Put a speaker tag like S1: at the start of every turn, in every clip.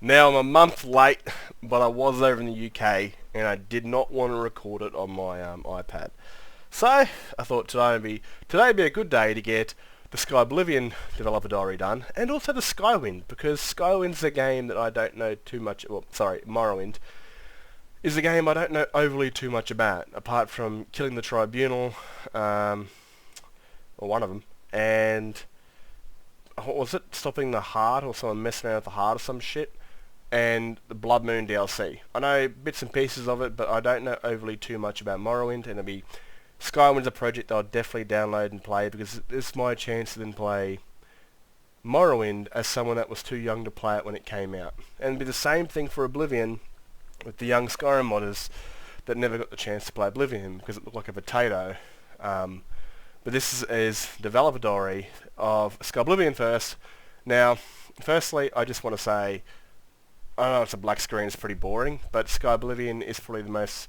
S1: Now I'm a month late, but I was over in the UK and I did not want to record it on my iPad. So I thought today would be a good day to get the Skyblivion developer diary done, and also the Skywind, because Skywind's a game that I don't know too much. Well, sorry, Morrowind is a game I don't know overly too much about, apart from killing the tribunal, or one of them, and what was it, stopping the heart, or someone messing around with the heart or some shit, and the Blood Moon DLC. I know bits and pieces of it, but I don't know overly too much about Morrowind, and Skywind's a project that I'll definitely download and play, because it's my chance to then play Morrowind as someone that was too young to play it when it came out. And it'd be the same thing for Oblivion with the young Skyrim modders that never got the chance to play Oblivion because it looked like a potato. But this is developer diary of Skyblivion first. Now, firstly, I just want to say, I know it's a black screen, it's pretty boring, but Skyblivion is probably the most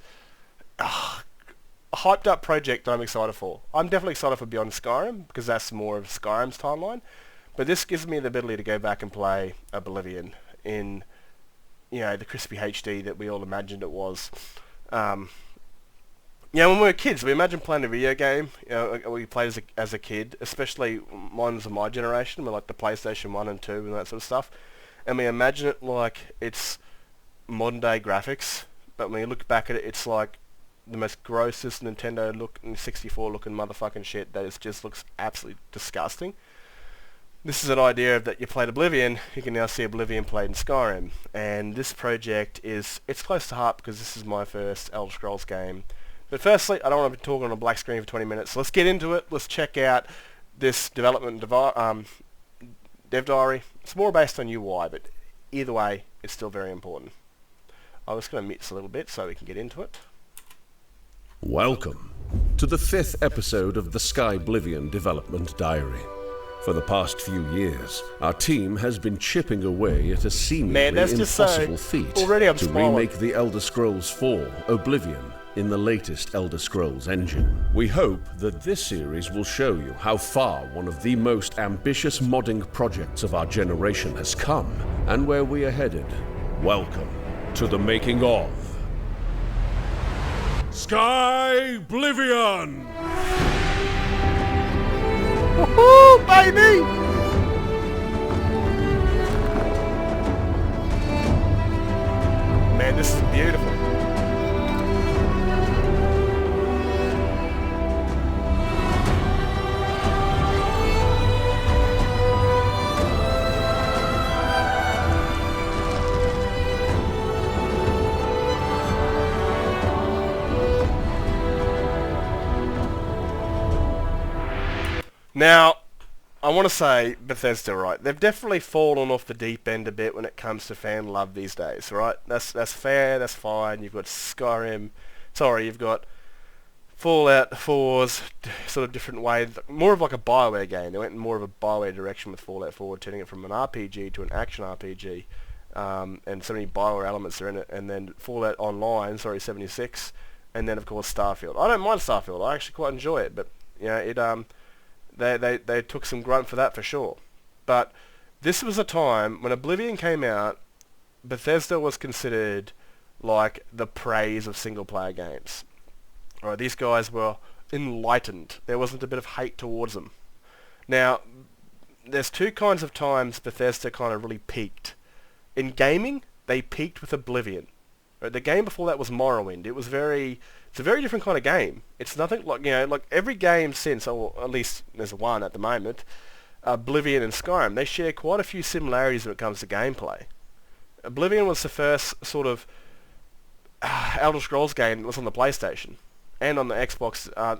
S1: hyped up project that I'm excited for. I'm definitely excited for Beyond Skyrim, because that's more of Skyrim's timeline, but this gives me the ability to go back and play Oblivion in, the crispy HD that we all imagined it was. When we were kids, we imagined playing a video game, we played as a kid, especially ones of my generation, with like the PlayStation 1 and 2 and that sort of stuff, and we imagine it like it's modern day graphics, but when you look back at it, it's like the most grossest Nintendo looking 64 looking motherfucking shit that just looks absolutely disgusting. This is an idea of that you played Oblivion, you can now see Oblivion played in Skyrim, and this project it's close to heart because this is my first Elder Scrolls game. But firstly, I don't want to be talking on a black screen for 20 minutes, so let's get into it. Let's check out this development dev diary. It's more based on UI, but either way, it's still very important. I'm just going to mute this a little bit so we can get into it.
S2: Welcome to the 5th episode of the Skyblivion Development Diary. For the past few years, our team has been chipping away at a seemingly impossible feat to remake the Elder Scrolls 4 Oblivion in the latest Elder Scrolls engine. We hope that this series will show you how far one of the most ambitious modding projects of our generation has come, and where we are headed. Welcome to the making of Skyblivion!
S1: Woohoo, baby! Man, this is beautiful. Now, I want to say Bethesda, right? They've definitely fallen off the deep end a bit when it comes to fan love these days, right? That's fair, that's fine. You've got you've got Fallout 4's sort of different way, more of like a BioWare game. They went in more of a BioWare direction with Fallout 4, turning it from an RPG to an action RPG, and so many BioWare elements are in it. And then Fallout Online, 76, and then of course Starfield. I don't mind Starfield. I actually quite enjoy it, but They took some grunt for that for sure. But this was a time when Oblivion came out, Bethesda was considered like the praise of single-player games. Alright, these guys were enlightened. There wasn't a bit of hate towards them. Now, there's two kinds of times Bethesda kind of really peaked. In gaming, they peaked with Oblivion. Right, the game before that was Morrowind. It's a very different kind of game. It's nothing like, like every game since, or at least there's one at the moment, Oblivion and Skyrim, they share quite a few similarities when it comes to gameplay. Oblivion was the first sort of Elder Scrolls game that was on the PlayStation and on the Xbox. I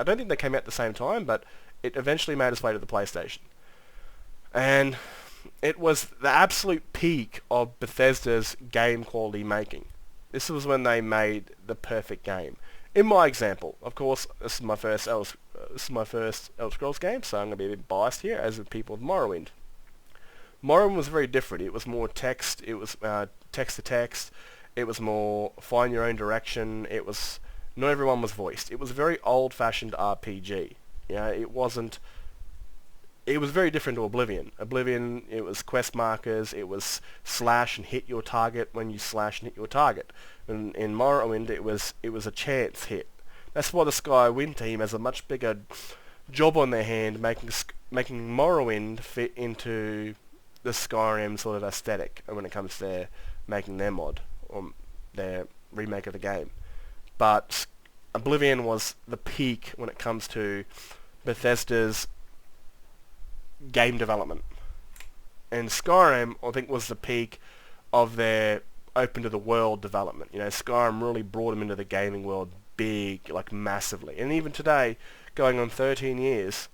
S1: don't think they came out at the same time, but it eventually made its way to the PlayStation. And it was the absolute peak of Bethesda's game quality making. This was when they made the perfect game. In my example, of course, this is my first Elder Scrolls game, so I'm going to be a bit biased here, as with people with Morrowind. Morrowind was very different. It was more text. It was text to text. It was more find your own direction. It was not everyone was voiced. It was a very old-fashioned RPG. It wasn't it was very different to Oblivion. Oblivion, it was quest markers, it was slash and hit your target when you slash and hit your target. And in Morrowind, it was a chance hit. That's why the Skywind team has a much bigger job on their hand making Morrowind fit into the Skyrim sort of aesthetic when it comes to making their mod or their remake of the game. But Oblivion was the peak when it comes to Bethesda's game development. And Skyrim, I think, was the peak of their open to the world development. You know, Skyrim really brought them into the gaming world big, like massively. And even today, going on 13 years,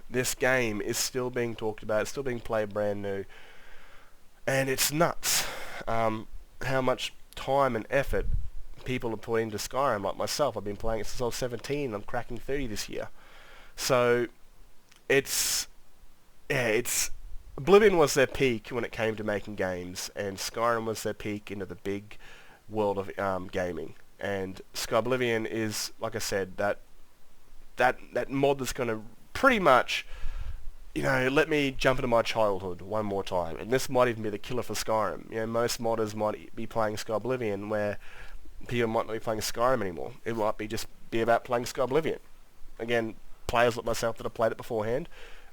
S1: this game is still being talked about, it's still being played brand new. And it's nuts how much time and effort people are putting into Skyrim. Like myself, I've been playing it since I was 17. I'm cracking 30 this year. So it's Oblivion was their peak when it came to making games, and Skyrim was their peak into the big world of gaming. And Skyblivion is, like I said, that mod that's going to pretty much, you know, let me jump into my childhood one more time. And this might even be the killer for Skyrim. You know, most modders might be playing Skyblivion where people might not be playing Skyrim anymore. It might be about playing Skyblivion. Again, players like myself that have played it beforehand,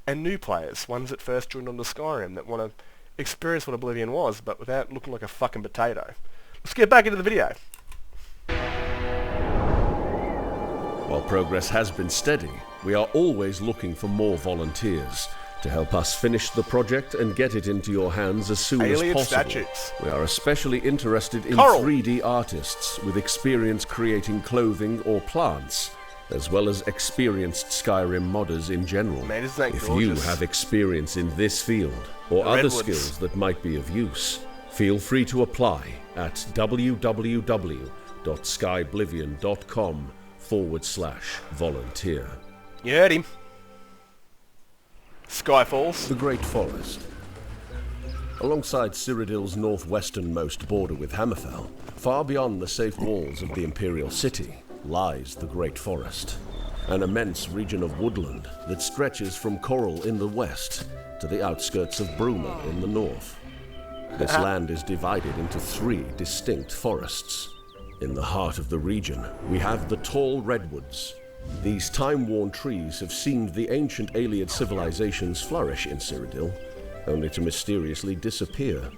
S1: and new players, ones that first joined onto Skyrim that want to experience what Oblivion was, but without looking like a fucking potato. Let's get back into the video.
S2: While progress has been steady, we are always looking for more volunteers to help us finish the project and get it into your hands as soon as possible.
S1: Statutes.
S2: We are especially interested in
S1: Coral.
S2: 3D artists with experience creating clothing or plants, as well as experienced Skyrim modders in general.
S1: Man, isn't that
S2: if
S1: gorgeous?
S2: you have experience in this field or
S1: The
S2: other
S1: redwoods.
S2: skills that might be of use, feel free to apply at www.skyblivion.com/volunteer.
S1: You heard him. Skyfalls.
S2: The Great Forest. Alongside Cyrodiil's northwesternmost border with Hammerfell, far beyond the safe walls of the Imperial City, lies the Great Forest, an immense region of woodland that stretches from Coral in the west to the outskirts of Bruma in the north. This land is divided into 3 distinct forests. In the heart of the region, we have the tall redwoods. These time-worn trees have seen the ancient Ayleid civilizations flourish in Cyrodiil, only to mysteriously disappear.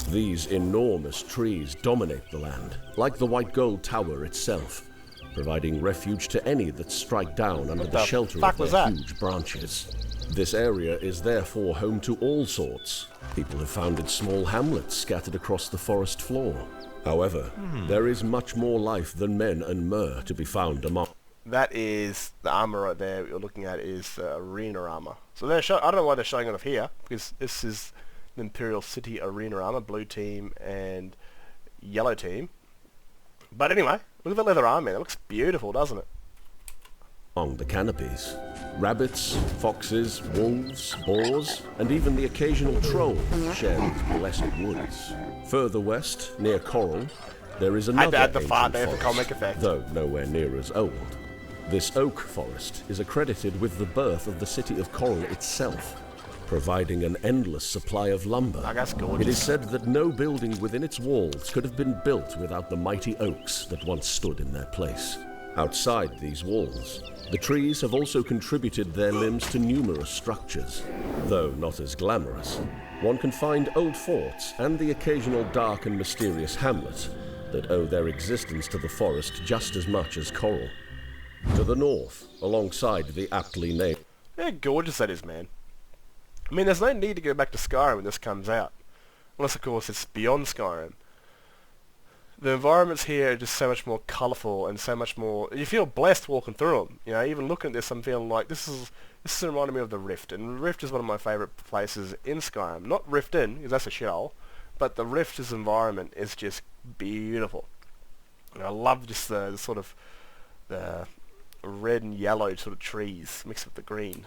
S2: These enormous trees dominate the land, like the White Gold Tower itself, providing refuge to any that strike down under the shelter of their huge branches. This area is therefore home to all sorts. People have founded small hamlets scattered across the forest floor. However, there is much more life than men and myrrh to be found among.
S1: That is the armor right there. What you're looking at is arena armor. So they're I don't know why they're showing it off here, because this is the Imperial City arena armor, blue team and yellow team. But anyway, look at the leather armor. It looks beautiful, doesn't it?
S2: Along the canopies, rabbits, foxes, wolves, boars, and even the occasional troll share these blessed woods. Further west, near Coral, there is another
S1: add the
S2: ancient
S1: fart there for
S2: forest,
S1: comic effect.
S2: though nowhere near as old. This oak forest is accredited with the birth of the city of Coral itself, providing an endless supply of lumber.
S1: Oh, that's gorgeous.
S2: It is said that no building within its walls could have been built without the mighty oaks that once stood in their place. Outside these walls, the trees have also contributed their limbs to numerous structures. Though not as glamorous, one can find old forts and the occasional dark and mysterious hamlet that owe their existence to the forest just as much as Coral. To the north, alongside the aptly named...
S1: How gorgeous that is, man. I mean, there's no need to go back to Skyrim when this comes out. Unless, of course, it's beyond Skyrim. The environments here are just so much more colourful and so much more... You feel blessed walking through them. You know, even looking at this, I'm feeling like this is reminding me of the Rift. And Rift is one of my favourite places in Skyrim. Not Rift Inn, because that's a shithole. But the Rift's environment is just beautiful. And I love just the sort of... the red and yellow sort of trees mixed with the green.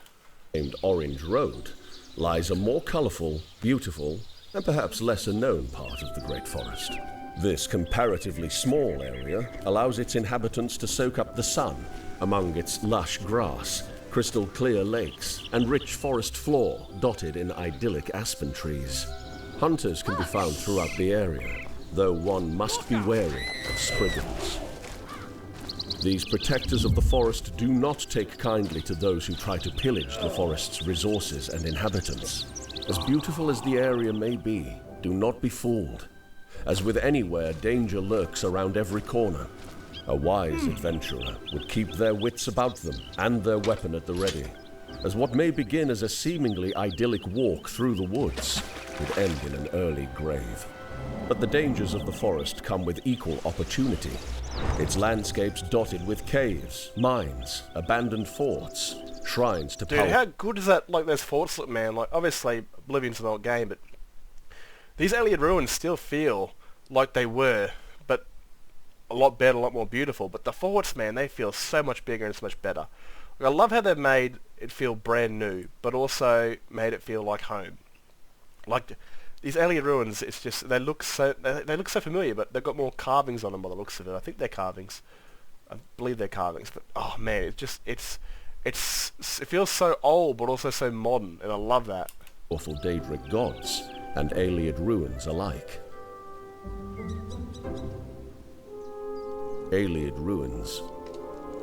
S2: Named Orange Road lies a more colourful, beautiful, and perhaps lesser known part of the Great Forest. This comparatively small area allows its inhabitants to soak up the sun among its lush grass, crystal clear lakes, and rich forest floor dotted in idyllic aspen trees. Hunters can be found throughout the area, though one must be wary of spriggans. These protectors of the forest do not take kindly to those who try to pillage the forest's resources and inhabitants. As beautiful as the area may be, do not be fooled. As with anywhere, danger lurks around every corner. A wise adventurer would keep their wits about them and their weapon at the ready, as what may begin as a seemingly idyllic walk through the woods would end in an early grave. But the dangers of the forest come with equal opportunity. Its landscapes dotted with caves, mines, abandoned forts, shrines to
S1: power. Dude, how good is that, like, those forts look, man? Like, obviously, Oblivion's an old game, but these Ayleid ruins still feel like they were, but a lot better, a lot more beautiful. But the forts, man, they feel so much bigger and so much better. Like, I love how they've made it feel brand new, but also made it feel like home. Like, these Ayleid ruins, it's just, they look so familiar, but they've got more carvings on them by the looks of it. I think they're carvings. I believe they're carvings, but oh man, it feels so old, but also so modern, and I love that.
S2: Awful Daedric gods and Ayleid ruins alike. Ayleid ruins.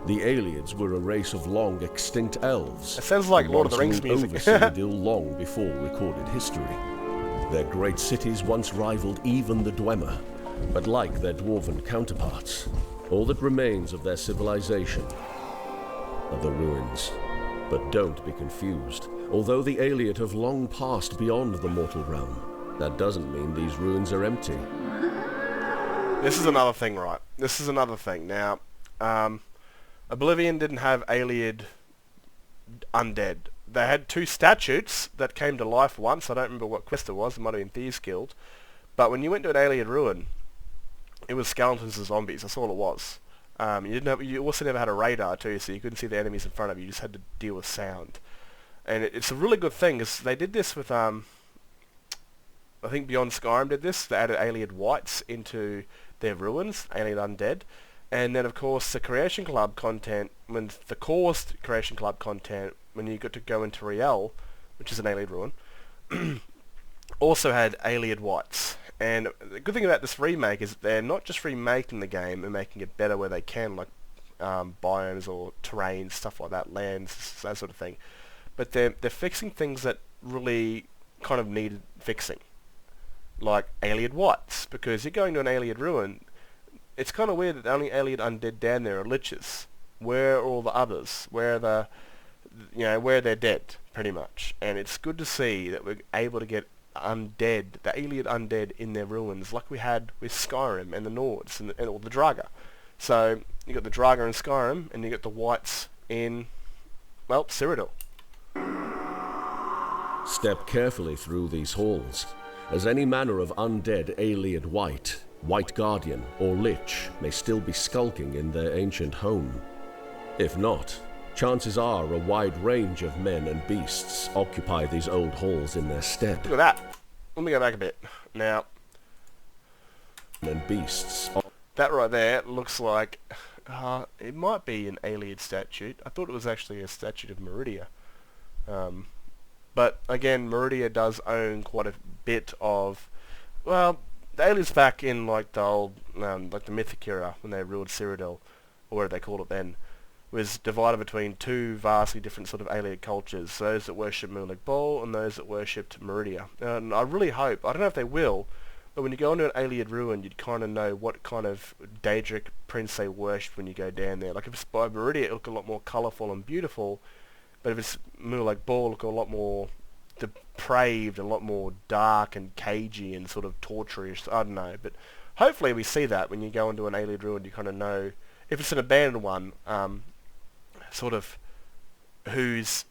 S2: The Ayleids were a race of long extinct elves.
S1: It sounds like Lord of the Rings music.
S2: Long before recorded history. Their great cities once rivaled even the Dwemer, but like their dwarven counterparts, all that remains of their civilization are the ruins. But don't be confused. Although the Ayleid have long passed beyond the mortal realm, that doesn't mean these ruins are empty.
S1: This is another thing, right? This is another thing. Now, Oblivion didn't have Ayleid undead. They had 2 statutes that came to life once. I don't remember what quest it was. It might have been Thieves Guild. But when you went to an Ayleid ruin, it was skeletons and zombies. That's all it was. You also never had a radar too, so you couldn't see the enemies in front of you. You just had to deal with sound. And it's a really good thing, because they did this with, I think Beyond Skyrim did this. They added Ayleid wights into their ruins, Ayleid undead. And then, of course, the Creation Club content, when the core Creation Club content, when you got to go into Riel, which is an Ayleid ruin, also had Ayleid wights. And the good thing about this remake is that they're not just remaking the game and making it better where they can, like biomes or terrains, stuff like that, lands, that sort of thing. But they're fixing things that really kind of needed fixing, like Ayleid wights, because you're going to an Ayleid ruin. It's kind of weird that the only Ayleid undead down there are liches. Where are all the others? Where are where they're dead, pretty much. And it's good to see that we're able to get undead, the Ayleid undead in their ruins, like we had with Skyrim and the Nords and all the Draga. So you got the Draga in Skyrim, and you got the wights in, well, Cyrodiil.
S2: Step carefully through these halls, as any manner of undead Ayleid wight, White Guardian, or Lich may still be skulking in their ancient home. If not, chances are a wide range of men and beasts occupy these old halls in their stead.
S1: Look at that. Let me go back a bit. Now,
S2: and beasts.
S1: That right there looks like it might be an Ayleid statue. I thought it was actually a statue of Meridia. But again, Meridia does own quite a bit of, well, the Ayleids back in like the old, like the Mythic era, when they ruled Cyrodiil, or whatever they called it then, was divided between 2 vastly different sort of Ayleid cultures, those that worshipped Moonlig Bol and those that worshipped Meridia. And I really hope, I don't know if they will, but when you go into an Ayleid ruin, you'd kind of know what kind of Daedric prince they worshipped when you go down there. Like if it's by Meridia, it'll look a lot more colourful and beautiful, but if it's Moonlig Bol, it'll look a lot more depraved and a lot more dark and cagey and sort of torturous. I don't know, but hopefully we see that when you go into an Ayleid ruin. You kind of know, if it's an abandoned one, sort of whose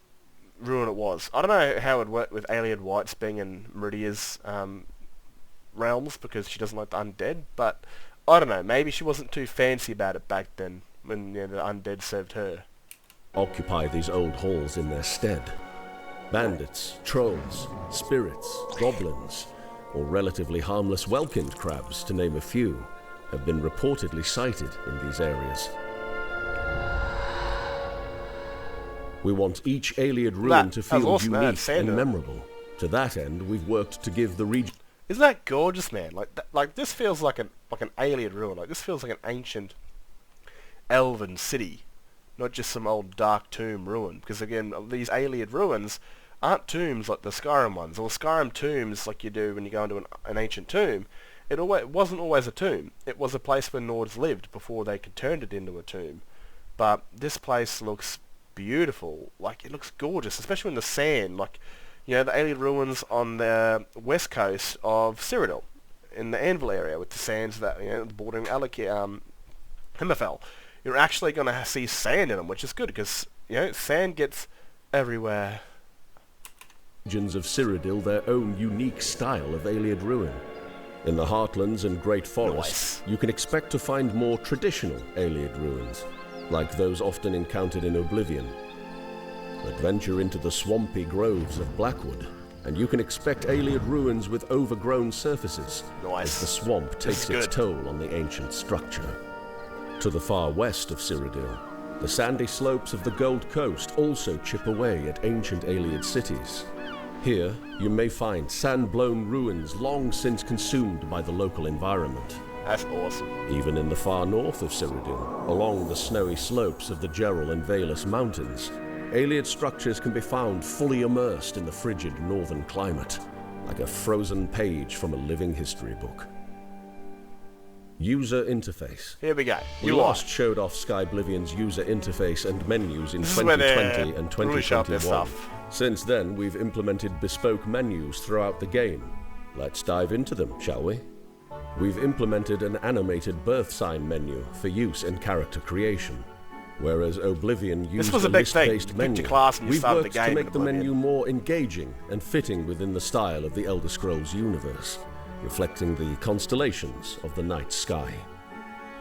S1: ruin it was. I don't know how it would work with Ayleid wights being in Meridia's realms, because she doesn't like the undead, but I don't know, maybe she wasn't too fancy about it back then when the undead served her.
S2: Occupy these old halls in their stead. Bandits, trolls, spirits, goblins, or relatively harmless Welkind crabs, to name a few, have been reportedly sighted in these areas. We want each Ayleid ruin to feel
S1: awesome,
S2: unique and memorable. To that end, we've worked to give the region...
S1: Isn't that gorgeous, man? Like this feels like an Ayleid ruin. Like this feels like an ancient elven city, not just some old dark tomb ruin. Because again, these Ayleid ruins aren't tombs like the Skyrim ones, or Skyrim tombs like you do when you go into an ancient tomb. It wasn't always a tomb. It was a place where Nords lived before they could turn it into a tomb. But this place looks beautiful. Like, it looks gorgeous, especially in the sand. Like, you know, the Ayleid ruins on the west coast of Cyrodiil, in the Anvil area, with the sands that, you know, bordering Hammerfell. You're actually going to see sand in them, which is good, because, you know, sand gets everywhere.
S2: Regions of Cyrodiil their own unique style of Ayleid ruin. In the Heartlands and Great Forests, you can expect to find more traditional Ayleid ruins, like those often encountered in Oblivion. Adventure into the swampy groves of Blackwood, and you can expect Ayleid ruins with overgrown surfaces, as the swamp takes its toll on the ancient structure. To the far west of Cyrodiil, the sandy slopes of the Gold Coast also chip away at ancient Ayleid cities. Here, you may find sand-blown ruins long since consumed by the local environment.
S1: That's awesome.
S2: Even in the far north of Cyrodiil, along the snowy slopes of the Geralt and Valus Mountains, Ayleid structures can be found fully immersed in the frigid northern climate, like a frozen page from a living history book. User interface.
S1: Here we go.
S2: We last showed off Skyblivion's user interface and menus in 2020 and 2021. Since then, we've implemented bespoke menus throughout the game. Let's dive into them, shall we? We've implemented an animated birth sign menu for use in character creation. Whereas Oblivion used a list-based menu, we've worked to make the menu more engaging and fitting within the style of the Elder Scrolls universe, reflecting the constellations of the night sky.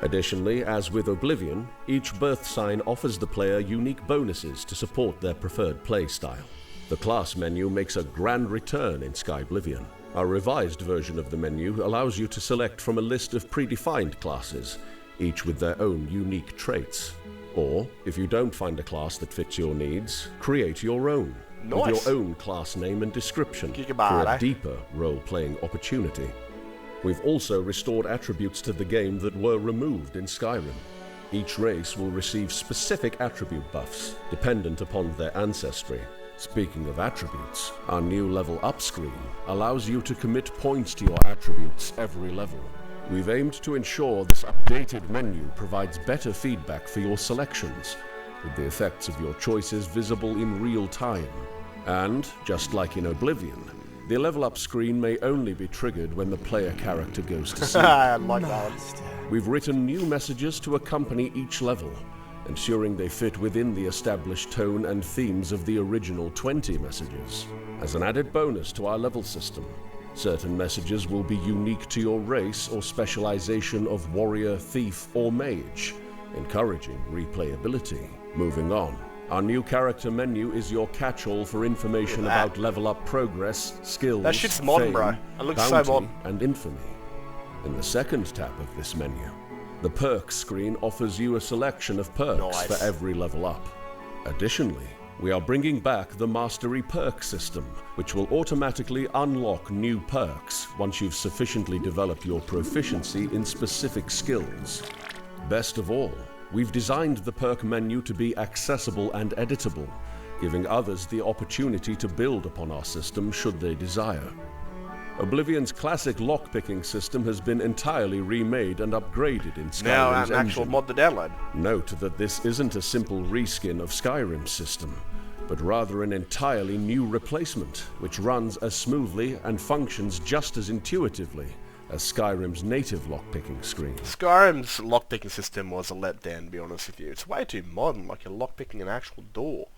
S2: Additionally, as with Oblivion, each birth sign offers the player unique bonuses to support their preferred play style. The class menu makes a grand return in Skyblivion. Our revised version of the menu allows you to select from a list of predefined classes, each with their own unique traits. Or, if you don't find a class that fits your needs, create your own, with your own class name and description for a deeper role-playing opportunity. We've also restored attributes to the game that were removed in Skyrim. Each race will receive specific attribute buffs, dependent upon their ancestry. Speaking of attributes, our new level up screen allows you to commit points to your attributes every level. We've aimed to ensure this updated menu provides better feedback for your selections, with the effects of your choices visible in real time. And, just like in Oblivion, the level up screen may only be triggered when the player character goes to sleep.
S1: I like that.
S2: We've written new messages to accompany each level, ensuring they fit within the established tone and themes of the original 20 messages. As an added bonus to our level system, certain messages will be unique to your race or specialization of warrior, thief, or mage, encouraging replayability. Moving on, our new character menu is your catch-all for information about level up progress, skills,
S1: that shit's modern,
S2: fame,
S1: bro. It looks
S2: bounty,
S1: so modern.
S2: and infamy. In the second tab of this menu, the perks screen offers you a selection of perks for every level up. Additionally, we are bringing back the Mastery perk system, which will automatically unlock new perks once you've sufficiently developed your proficiency in specific skills. Best of all, we've designed the perk menu to be accessible and editable, giving others the opportunity to build upon our system should they desire. Oblivion's classic lockpicking system has been entirely remade and upgraded in Skyrim's
S1: now an
S2: engine.
S1: actual mod to download.
S2: Note that this isn't a simple reskin of Skyrim's system, but rather an entirely new replacement, which runs as smoothly and functions just as intuitively as Skyrim's native lockpicking screen.
S1: Skyrim's lockpicking system was a letdown, to be honest with you. It's way too modern, like you're lockpicking an actual door.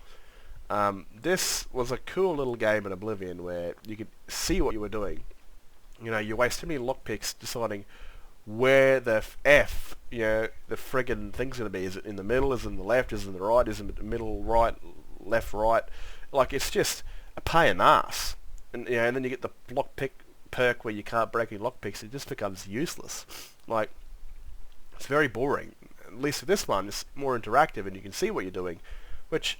S1: This was a cool little game in Oblivion where you could see what you were doing. You know, you waste too many lockpicks deciding where the the friggin' thing's going to be. Is it in the middle? Is it in the left? Is it in the right? Is it in the middle, right, left, right? Like, it's just a pain in the ass. And, you know, and then you get the lockpick perk where you can't break any lockpicks. It just becomes useless. Like, it's very boring. At least with this one, it's more interactive and you can see what you're doing, which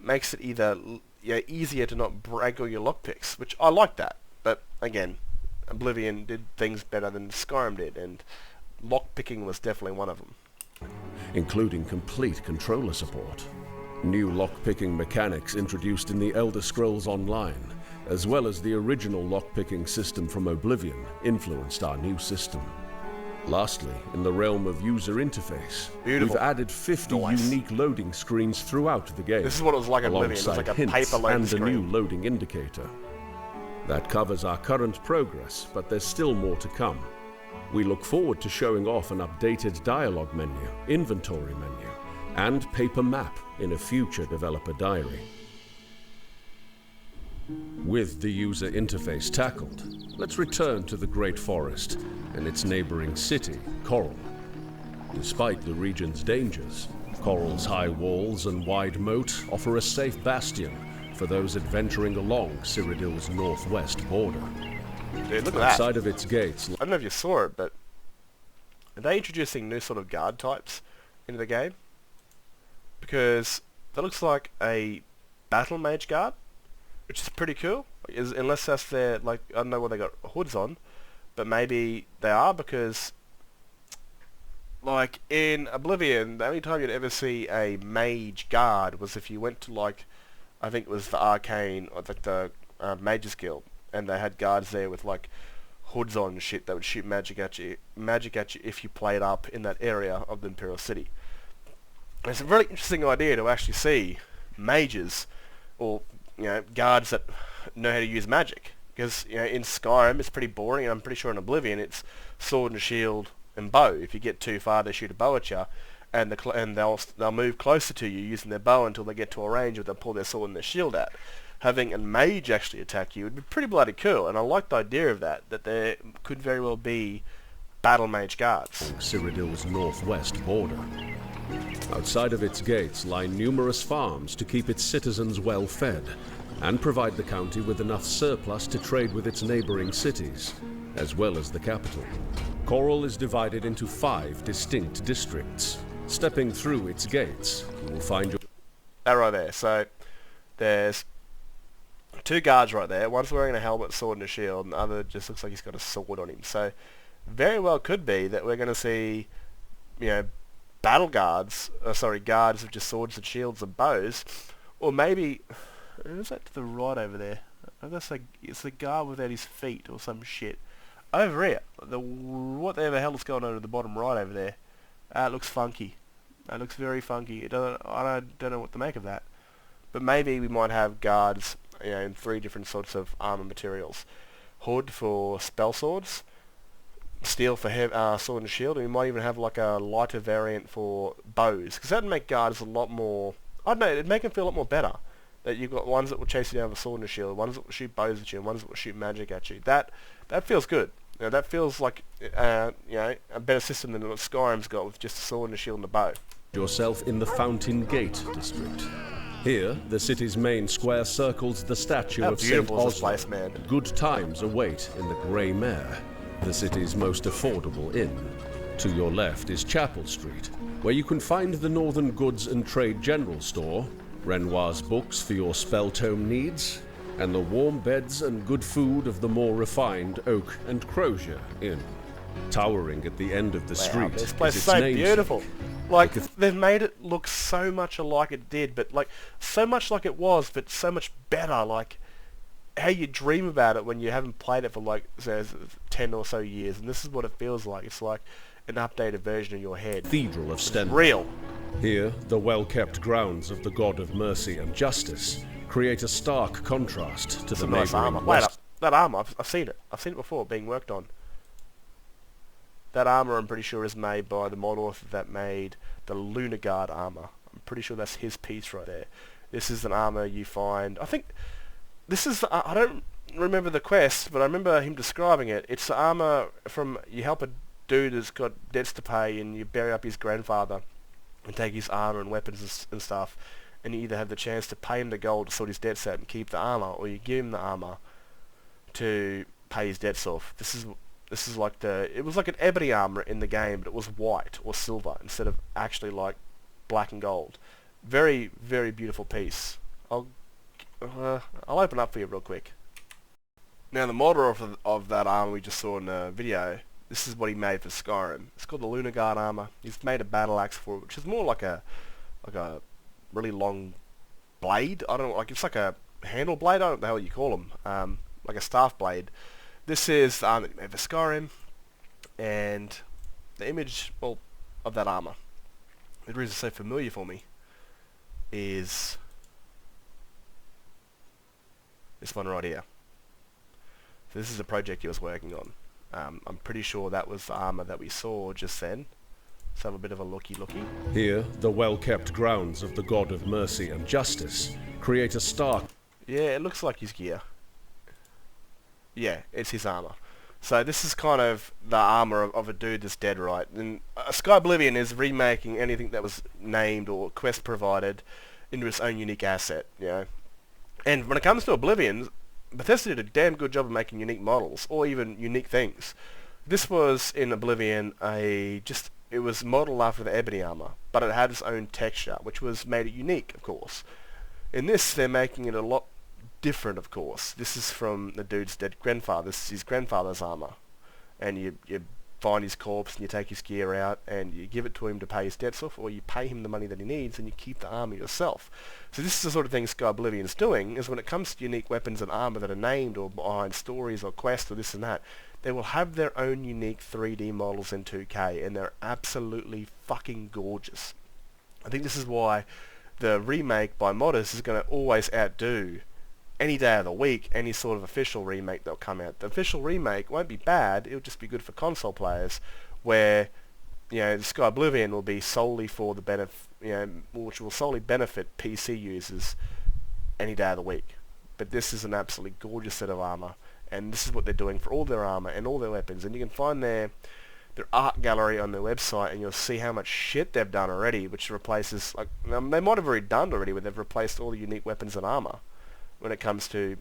S1: makes it either easier to not break all your lockpicks, which I like that. But again, Oblivion did things better than Skyrim did, and lockpicking was definitely one of them.
S2: Including complete controller support. New lockpicking mechanics introduced in the Elder Scrolls Online, as well as the original lockpicking system from Oblivion, influenced our new system. Lastly, in the realm of user interface, we've added 50 unique loading screens throughout the game.
S1: This is what it was like in Oblivion. It was like a paper loading screen.
S2: And a new loading indicator. That covers our current progress, but there's still more to come. We look forward to showing off an updated dialogue menu, inventory menu, and paper map in a future developer diary. With the user interface tackled, let's return to the Great Forest and its neighboring city, Coral. Despite the region's dangers, Coral's high walls and wide moat offer a safe bastion for those adventuring along Cyrodiil's northwest border.
S1: Dude, look at that.
S2: Outside of its gates...
S1: I don't know if you saw it, but are they introducing new sort of guard types into the game? Because that looks like a battle mage guard, which is pretty cool. Unless that's their, like, I don't know what they got hoods on, but maybe they are, because like in Oblivion, the only time you'd ever see a mage guard was if you went to, like, I think it was the Arcane, or like the Mages Guild, and they had guards there with like hoods on and shit that would shoot magic at you if you played up in that area of the Imperial City. And it's a really interesting idea to actually see mages, or guards that know how to use magic, because in Skyrim it's pretty boring, and I'm pretty sure in Oblivion it's sword and shield and bow. If you get too far, they shoot a bow at you, and they'll move closer to you using their bow until they get to a range where they'll pull their sword and their shield out. Having a mage actually attack you would be pretty bloody cool, and I like the idea of that there could very well be battle mage guards.
S2: Cyrodiil's northwest border. Outside of its gates lie numerous farms to keep its citizens well fed, and provide the county with enough surplus to trade with its neighboring cities, as well as the capital. Coral is divided into 5 distinct districts. Stepping through its gates, you will find your...
S1: That right there. So there's 2 guards right there. One's wearing a helmet, sword, and a shield, and the other just looks like he's got a sword on him. So very well could be that we're going to see, battle guards, guards with just swords and shields and bows, or maybe, who's that to the right over there? I guess it's the guard without his feet or some shit. Over here, whatever the hell is going on at the bottom right over there? It looks funky. It looks very funky. I don't know what to make of that. But maybe we might have guards, in 3 different sorts of armor materials. Hood for spell swords, steel for sword and shield, and we might even have like a lighter variant for bows, because that would make guards a lot more, I don't know, it'd make them feel a lot more better. That you've got ones that will chase you down with a sword and a shield, ones that will shoot bows at you, and ones that will shoot magic at you. That feels good. That feels like a better system than what Skyrim's got with just a sword and a shield and a bow.
S2: Yourself in the Fountain Gate district. Here, the city's main square circles the statue of St. Oswald. Good times await in the Grey Mare, the city's most affordable inn. To your left is Chapel Street, where you can find the Northern Goods and Trade General Store, Renoir's books for your spell tome needs, and the warm beds and good food of the more refined Oak and Crozier Inn. Towering at the end of the street,
S1: this place is so beautiful. Like, they've made it look so much alike it did, but like so much like it was, but so much better. Like how you dream about it when you haven't played it for like 10 or so years, and this is what it feels like. It's like an updated version of your head.
S2: Cathedral of Stendarr.
S1: Real.
S2: Here, the well-kept grounds of the God of Mercy and Justice create a stark contrast to the
S1: nice armor. Wait up, that armor, I've seen it. I've seen it before being worked on. That armor, I'm pretty sure, is made by the mod author that made the Lunar Guard armor. I'm pretty sure that's his piece right there. This is an armor you find. I think this is. I don't remember the quest, but I remember him describing it. It's the armor from you help a dude who's got debts to pay, and you bury up his grandfather and take his armor and weapons and stuff. And you either have the chance to pay him the gold to sort his debts out and keep the armor, or you give him the armor to pay his debts off. This is like it was like an ebony armor in the game, but it was white or silver instead of actually like black and gold. Very, very beautiful piece. I'll open up for you real quick. Now the model of that armor we just saw in the video, this is what he made for Skyrim. It's called the Lunar Guard armor. He's made a battle axe for it, which is more like a really long blade. I don't know, like it's like a handle blade. I don't know what the hell you call them. Like a staff blade. This is the armor that he made for Skyrim, and the image, well, of that armor. The reason it's so familiar for me is this one right here. So this is a project he was working on. I'm pretty sure that was the armor that we saw just then. Let's have a bit of a looky.
S2: Here, the well-kept grounds of the God of Mercy and Justice create a stark...
S1: Yeah, it looks like his gear. Yeah, it's his armor. So this is kind of the armor of a dude that's dead, right? And Skyblivion is remaking anything that was named or quest provided into its own unique asset, you know. And when it comes to Oblivion, Bethesda did a damn good job of making unique models, or even unique things. This was, in Oblivion, it was modeled after the Ebony armor, but it had its own texture, which made it unique, of course. In this, they're making it a lot different, of course. This is from the dude's dead grandfather. This is his grandfather's armor. And you find his corpse and you take his gear out and you give it to him to pay his debts off, or you pay him the money that he needs and you keep the armor yourself. So this is the sort of thing Skyblivion's doing, is when it comes to unique weapons and armor that are named or behind stories or quests or this and that, they will have their own unique 3D models in 2K, and they're absolutely fucking gorgeous. I think this is why the remake by modders is going to always outdo any day of the week any sort of official remake that'll come out. The official remake won't be bad, it'll just be good for console players, where, you know, the Skyblivion will be solely for the benefit, you know, which will solely benefit PC users any day of the week. But this is an absolutely gorgeous set of armor, and this is what they're doing for all their armor and all their weapons, and you can find their art gallery on their website, and you'll see how much shit they've done already, which replaces, like, they might have already done already, where they've replaced all the unique weapons and armor when it comes to,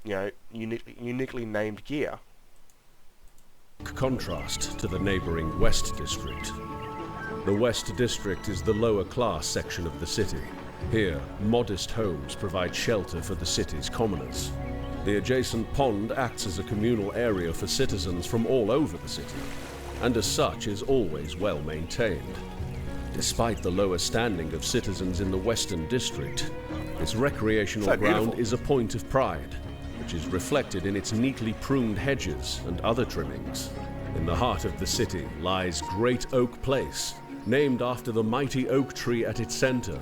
S1: you know, uniquely named gear.
S2: Contrast to the neighbouring West District. The West District is the lower class section of the city. Here, modest homes provide shelter for the city's commoners. The adjacent pond acts as a communal area for citizens from all over the city, and as such is always well maintained. Despite the lower standing of citizens in the Western District, this recreational ground is a point of pride, which is reflected in its neatly pruned hedges and other trimmings. In the heart of the city lies Great Oak Place, named after the mighty oak tree at its center,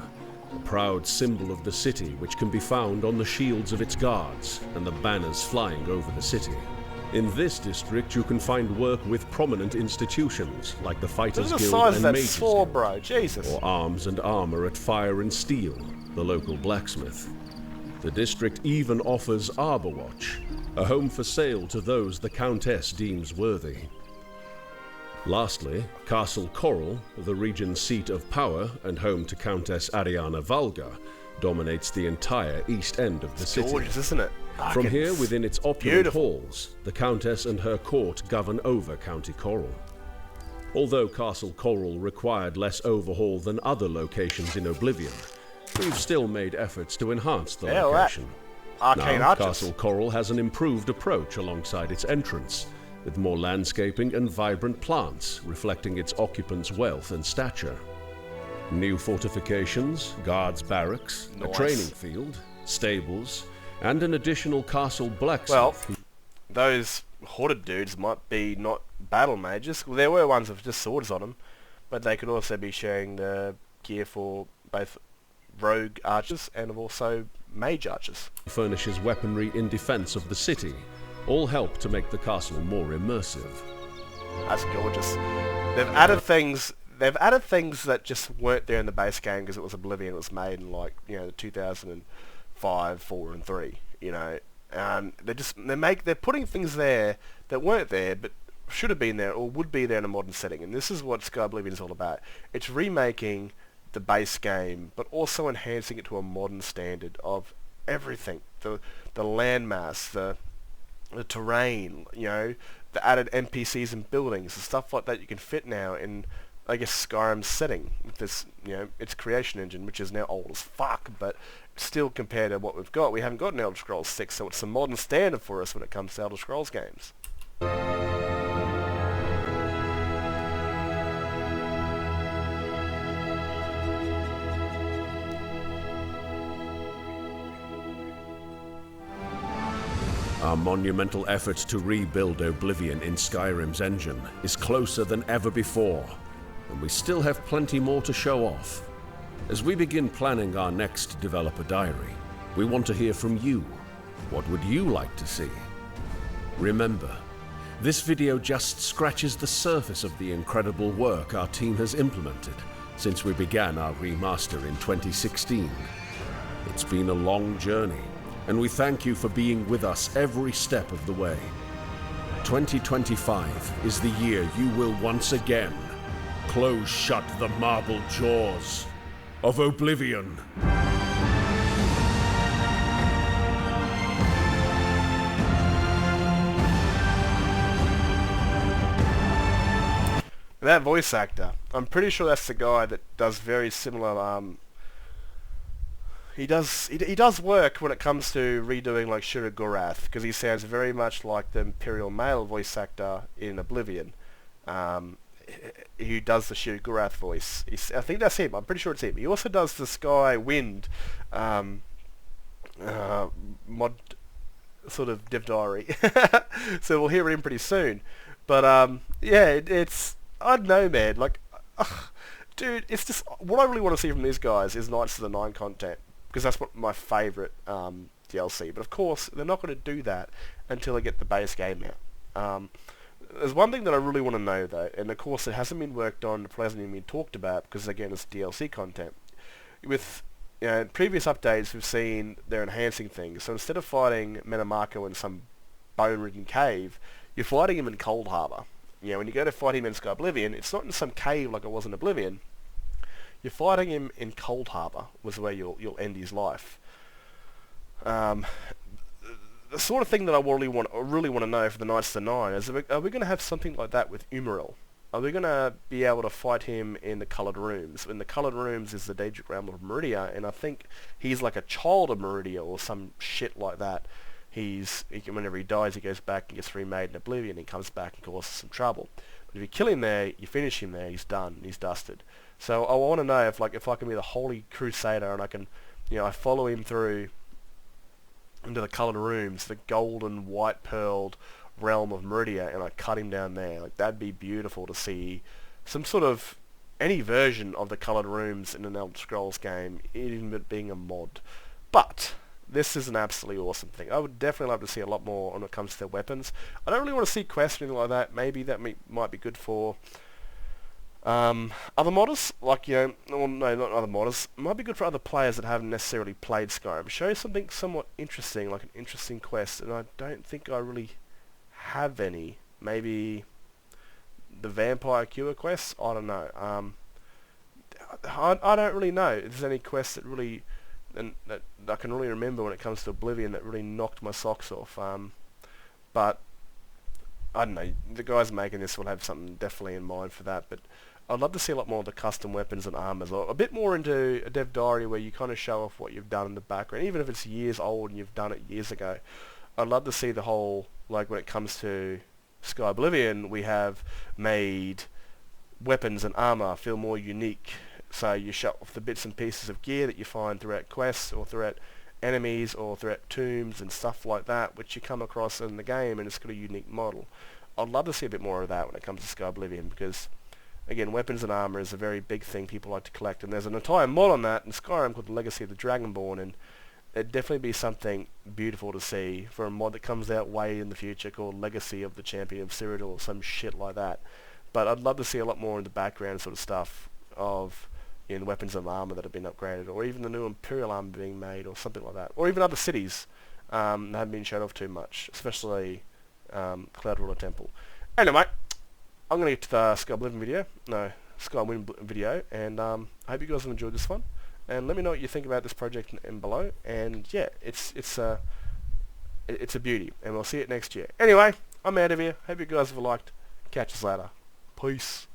S2: a proud symbol of the city which can be found on the shields of its guards and the banners flying over the city. In this district, you can find work with prominent institutions like the Fighters Guild and Mages Guild,
S1: bro. Jesus.
S2: or Arms and Armor at Fire and Steel, the local blacksmith. The district even offers Arbor Watch, a home for sale to those the Countess deems worthy. Lastly, Castle Coral, the region's seat of power and home to Countess Ariana Valga, dominates the entire east end of the city.
S1: Gorgeous, isn't it?
S2: From here, within its opulent halls, the Countess and her court govern over County Coral. Although Castle Coral required less overhaul than other locations in Oblivion, we've still made efforts to enhance the location. Now, Castle Coral has an improved approach alongside its entrance, with more landscaping and vibrant plants reflecting its occupants' wealth and stature. New fortifications, guards' barracks, a training field, stables, and an additional castle blacksmith.
S1: Well, those hoarded dudes might be not battle mages. Well, there were ones with just swords on them, but they could also be sharing the gear for both rogue archers and also mage archers.
S2: Furnishes weaponry in defense of the city. All help to make the castle more immersive.
S1: That's gorgeous. They've added things that just weren't there in the base game because it was Oblivion. It was made in, like, you know, 2005, 4, and 3. You know, and they're putting things there that weren't there but should have been there or would be there in a modern setting. And this is what Skyblivion is all about. It's remaking the base game, but also enhancing it to a modern standard of everything: the landmass, the terrain, you know, the added NPCs and buildings, the stuff like that you can fit now in I guess, Skyrim's setting with this, its creation engine, which is now old as fuck, but still compared to what we've got, we haven't got an Elder Scrolls 6, so it's a modern standard for us when it comes to Elder Scrolls games.
S2: Our monumental effort to rebuild Oblivion in Skyrim's engine is closer than ever before, and we still have plenty more to show off. As we begin planning our next developer diary, we want to hear from you. What would you like to see? Remember, this video just scratches the surface of the incredible work our team has implemented since we began our remaster in 2016. It's been a long journey, and we thank you for being with us every step of the way. 2025 is the year you will once again close shut the marble jaws of Oblivion.
S1: That voice actor, I'm pretty sure that's the guy that does very similar, he does work when it comes to redoing like Shira Gorath, because he sounds very much like the Imperial Male voice actor in Oblivion, who does the Shira Gorath voice. I think that's him, I'm pretty sure it's him. He also does the Sky Wind mod sort of DevDairy, so we'll hear him pretty soon. But yeah, it's, I don't know, man, like, dude, it's just, what I really want to see from these guys is Knights of the Nine content, because that's what my favourite DLC. But of course, they're not going to do that until they get the base game out. There's one thing that I really want to know, though, and of course it hasn't been worked on, it hasn't even been talked about, because again, it's DLC content. With previous updates, we've seen they're enhancing things. So instead of fighting Menamarco in some bone-ridden cave, you're fighting him in Cold Harbour. When you go to fight him in Skyblivion, it's not in some cave like it was in Oblivion. You're fighting him in Cold Harbour, was where you'll end his life. The sort of thing that I really want to know for the Knights of the Nine is, are we going to have something like that with Umaril? Are we going to be able to fight him in the Coloured Rooms? In the Coloured Rooms is the Daedric realm of Meridia, and I think he's like a child of Meridia or some shit like that. Whenever he dies, he goes back and gets remade in Oblivion and comes back and causes some trouble. But if you kill him there, you finish him there, he's done, he's dusted. So I want to know if I can be the Holy Crusader and I can, I follow him through into the Coloured Rooms, the golden, white-pearled realm of Meridia, and I cut him down there. Like, that'd be beautiful to see some sort of, any version of the Coloured Rooms in an Elder Scrolls game, even it being a mod. But this is an absolutely awesome thing. I would definitely love to see a lot more when it comes to their weapons. I don't really want to see quests or anything like that. Maybe that might be good for other modders, like, no, not other modders. It might be good for other players that haven't necessarily played Skyrim. Show something somewhat interesting, like an interesting quest, and I don't think I really have any. Maybe the Vampire Cure quest? I don't know. I don't really know if there's any quests that really, and that I can really remember when it comes to Oblivion, that really knocked my socks off. But I don't know, the guys making this will have something definitely in mind for that, but I'd love to see a lot more of the custom weapons and armors, or a bit more into a dev diary where you kind of show off what you've done in the background, even if it's years old and you've done it years ago. I'd love to see the whole, like when it comes to Skyblivion, we have made weapons and armor feel more unique. So you show off the bits and pieces of gear that you find throughout quests or throughout enemies or throughout tombs and stuff like that, which you come across in the game, and it's got a unique model. I'd love to see a bit more of that when it comes to Skyblivion, because again, weapons and armor is a very big thing people like to collect, and there's an entire mod on that in Skyrim called the Legacy of the Dragonborn, and it'd definitely be something beautiful to see for a mod that comes out way in the future called Legacy of the Champion of Cyrodiil or some shit like that. But I'd love to see a lot more in the background sort of stuff of the weapons and armor that have been upgraded, or even the new Imperial armor being made, or something like that, or even other cities that haven't been shown off too much, especially Cloud Ruler Temple. Anyway, I'm going to get to the Skywind video, and I hope you guys have enjoyed this one, and let me know what you think about this project in below. And yeah, it's a beauty, and we'll see it next year. Anyway, I'm out of here. Hope you guys have liked. Catch us later. Peace.